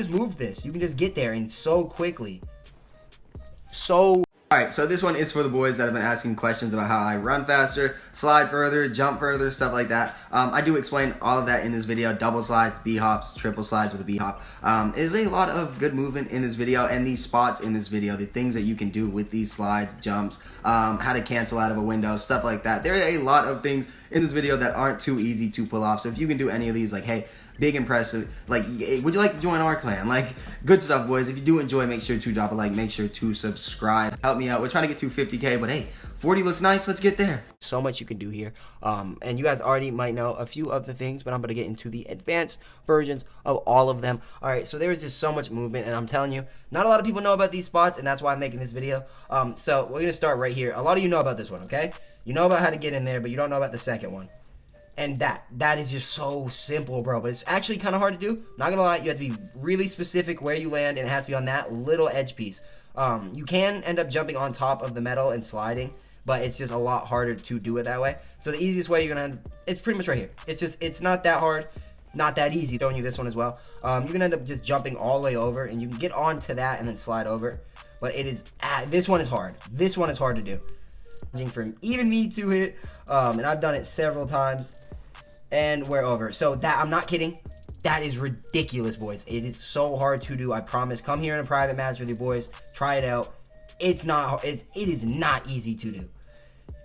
Just move this. You can just get there and so quickly. So Alright, so this one is for the boys that have been asking questions about how I run faster, slide further, jump further, stuff like that. I do explain all of that in this video. Double slides, B-hops, triple slides with a B-hop. There's a lot of good movement in this video, and these spots in this video, the things that you can do with these slides, jumps, how to cancel out of a window, stuff like that. There are a lot of things in this video that aren't too easy to pull off. So if you can do any of these, like, hey, big impressive, like, would you like to join our clan? Like, good stuff, boys. If you do enjoy, make sure to drop a like, make sure to subscribe, help me out. We're trying to get to 50K, but hey, 40 looks nice. Let's get there. so much you can do here, and you guys already might know a few of the things, but I'm going to get into the advanced versions of all of them. All right, so there's just so much movement, and I'm telling you, not a lot of people know about these spots, and that's why I'm making this video. So we're going to start right here. A lot of you know about this one, okay? You know about how to get in there, but you don't know about the second one. And that is just so simple, bro. But it's actually kind of hard to do. Not gonna lie, you have to be really specific where you land, and it has to be on that little edge piece. You can end up jumping on top of the metal and sliding, but it's just a lot harder to do it that way. So the easiest way you're gonna it's pretty much right here. It's not that hard, not that easy. Showing you this one as well. You can end up just jumping all the way over, and you can get onto that and then slide over. But it is this one is hard. This one is hard to do. From even me to hit, and I've done it several times. And we're over. So that, I'm not kidding, that is ridiculous, boys. It is so hard to do, I promise. Come here in a private match with your boys, try it out. It is not easy to do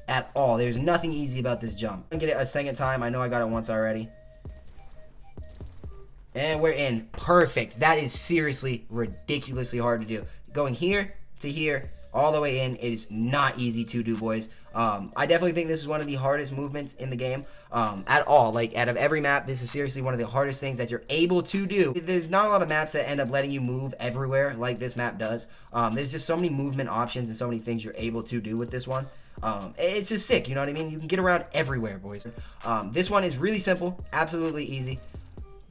at all. There's nothing easy about this jump. I'm gonna get it a second time. I know I got it once already, and we're in. Perfect. That is seriously ridiculously hard to do. Going here to here, all the way in, it is not easy to do, boys. I definitely think this is one of the hardest movements in the game at all. Like, out of every map, this is seriously one of the hardest things that you're able to do. There's not a lot of maps that end up letting you move everywhere like this map does. There's just so many movement options and so many things you're able to do with this one. It's just sick, you know what I mean? You can get around everywhere, boys. This one is really simple, absolutely easy.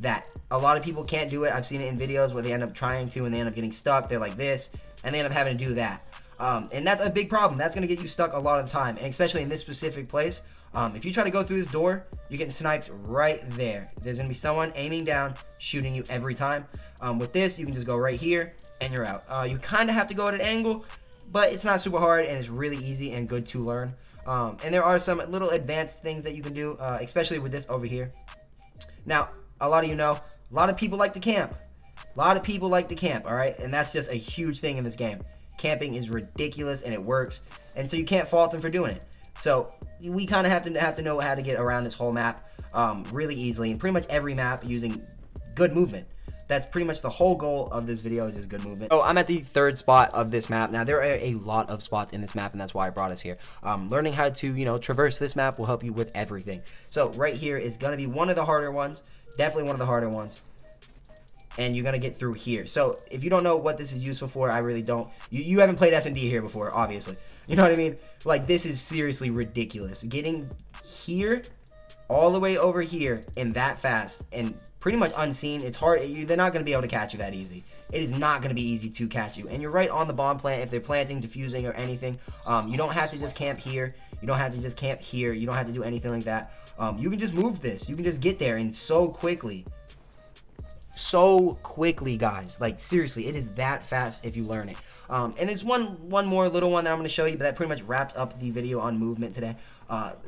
That a lot of people can't do it. I've seen it in videos where they end up trying to and they end up getting stuck. They're like this, and they end up having to do that. And that's a big problem. That's going to get you stuck a lot of the time, and especially in this specific place. If you try to go through this door, you're getting sniped right there. There's going to be someone aiming down, shooting you every time. With this, you can just go right here, and you're out. You kind of have to go at an angle, but it's not super hard, and it's really easy and good to learn. And there are some little advanced things that you can do, especially with this over here. Now, a lot of you know, a lot of people like to camp. A lot of people like to camp, all right? And that's just a huge thing in this game. Camping is ridiculous, and it works, and so you can't fault them for doing it. So we kind of have to know how to get around this whole map really easily, and pretty much every map using good movement. That's pretty much the whole goal of this video, is good movement. So I'm at the third spot of this map. Now, there are a lot of spots in this map, and that's why I brought us here. Learning how to, you know, traverse this map will help you with everything. So right here is going to be one of the harder ones, definitely one of the harder ones. And you're going to get through here. So if you don't know what this is useful for, I really don't. You haven't played S&D here before, obviously. You know what I mean? Like, this is seriously ridiculous. Getting here, all the way over here, and that fast, and pretty much unseen. It's hard. They're not going to be able to catch you that easy. It is not going to be easy to catch you. And you're right on the bomb plant if they're planting, defusing, or anything. You don't have to just camp here. You don't have to just camp here. You don't have to do anything like that. You can just move this. You can just get there, and so quickly. So quickly, guys. Like, seriously, it is that fast if you learn it. And there's one more little one that I'm going to show you, but that pretty much wraps up the video on movement today.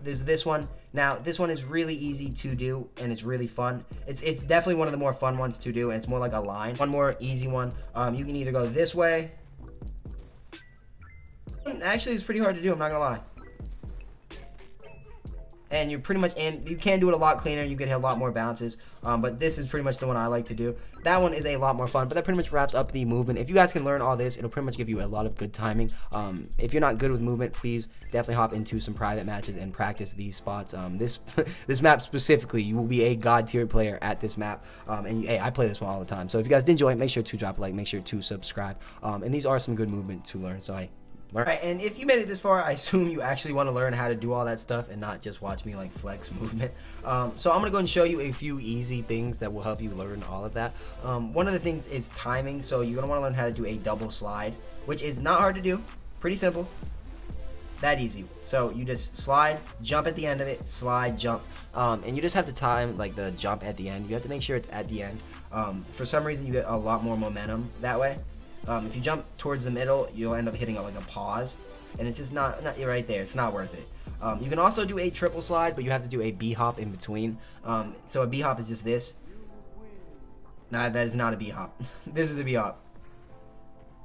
There's this one. Now, this one is really easy to do, and it's really fun. It's definitely one of the more fun ones to do, and it's more like a line. One more easy one. You can either go this way. Actually, it's pretty hard to do, I'm not going to lie. And you're pretty much in. You can do it a lot cleaner. You get a lot more bounces. But this is pretty much the one I like to do. That one is a lot more fun. But that pretty much wraps up the movement. If you guys can learn all this, it'll pretty much give you a lot of good timing. If you're not good with movement, please definitely hop into some private matches and practice these spots. This map specifically, you will be a god tier player at this map. Hey, I play this one all the time. So if you guys did enjoy it, make sure to drop a like. Make sure to subscribe. And these are some good movement to learn. So Alright, and if you made it this far, I assume you actually want to learn how to do all that stuff and not just watch me like flex movement. So I'm going to go and show you a few easy things that will help you learn all of that. One of the things is timing, so you're going to want to learn how to do a double slide, which is not hard to do, pretty simple. That easy. So you just slide, jump at the end of it, slide, jump, and you just have to time like the jump at the end. You have to make sure it's at the end. For some reason, you get a lot more momentum that way. If you jump towards the middle, you'll end up hitting like a pause, and it's just not right there. It's not worth it. You can also do a triple slide, but you have to do a B hop in between. So a B hop is just this. Nah, that is not a B hop. This is a B hop.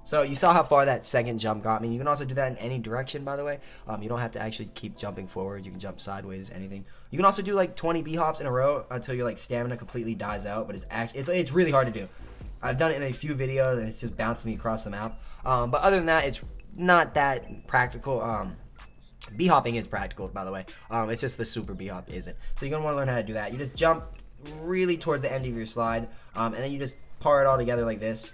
So you saw how far that second jump got me. You can also do that in any direction, by the way. You don't have to actually keep jumping forward. You can jump sideways, anything. You can also do like 20 B hops in a row until your like stamina completely dies out. But it's really hard to do. I've done it in a few videos and it's just bouncing me across the map. But other than that, it's not that practical. B hopping is practical, by the way. It's just the super B hop isn't. So you're gonna want to learn how to do that. You just jump really towards the end of your slide, and then you just par it all together like this.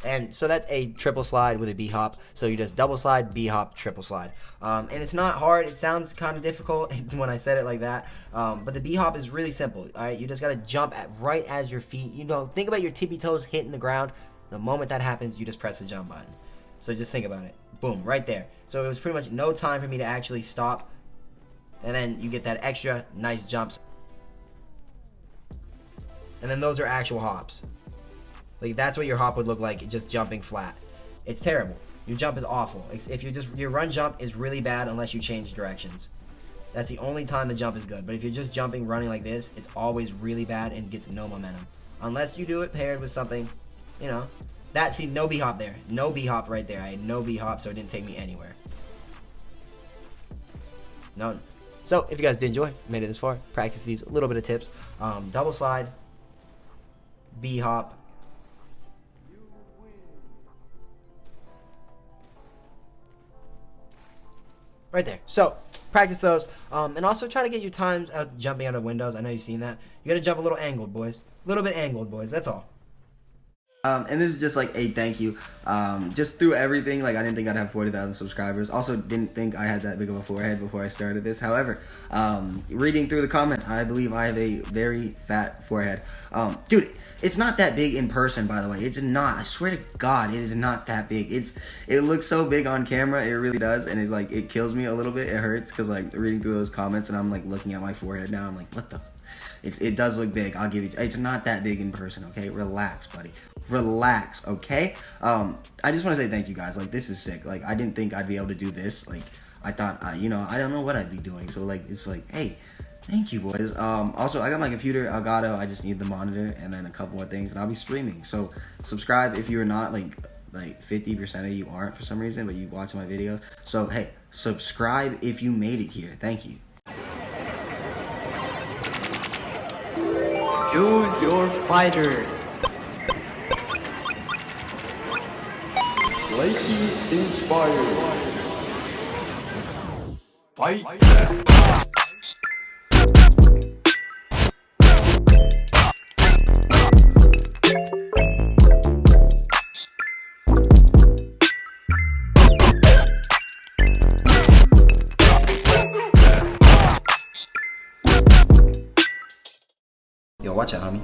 And so that's a triple slide with a B hop. So you just double slide, B hop, triple slide. And it's not hard. It sounds kind of difficult when I said it like that. But the B hop is really simple. All right, you just got to jump at right as your feet. Think about your tippy toes hitting the ground. The moment that happens, you just press the jump button. So just think about it. Boom, right there. So it was pretty much no time for me to actually stop. And then you get that extra nice jumps. And then those are actual hops. Like that's what your hop would look like, just jumping flat. It's terrible. Your jump is awful. If your run jump is really bad unless you change directions. That's the only time the jump is good. But if you're just jumping, running like this, it's always really bad and gets no momentum. Unless you do it paired with something, see, no B hop there. No B hop right there. I had no B hop, so it didn't take me anywhere. None. So if you guys did enjoy, made it this far, practice these little bit of tips. Double slide, B hop, right there. So practice those, and also try to get your times out jumping out of windows. I know you've seen that. You gotta jump a little angled, boys. A little bit angled, boys. That's all. And this is just like a thank you. Just through everything, like I didn't think I'd have 40,000 subscribers. Also didn't think I had that big of a forehead before I started this. However, reading through the comments, I believe I have a very fat forehead. Dude, it's not that big in person, by the way. It's not. I swear to God, it is not that big. It looks so big on camera. It really does. And it's like, it kills me a little bit. It hurts because like reading through those comments and I'm like looking at my forehead now. I'm like, what the... It does look big. I'll give you. It's not that big in person. Okay, relax, buddy. Relax. Okay. I just want to say thank you guys. Like this is sick. Like I didn't think I'd be able to do this. Like I thought, I don't know what I'd be doing. So like it's like, hey, thank you, boys. Also I got my computer Elgato. I just need the monitor and then a couple more things, and I'll be streaming. So subscribe if you're not like 50% of you aren't for some reason, but you watch my videos. So hey, subscribe if you made it here. Thank you. Choose your fighter. Lightning inspired. Fight. Yo, watch out, homie.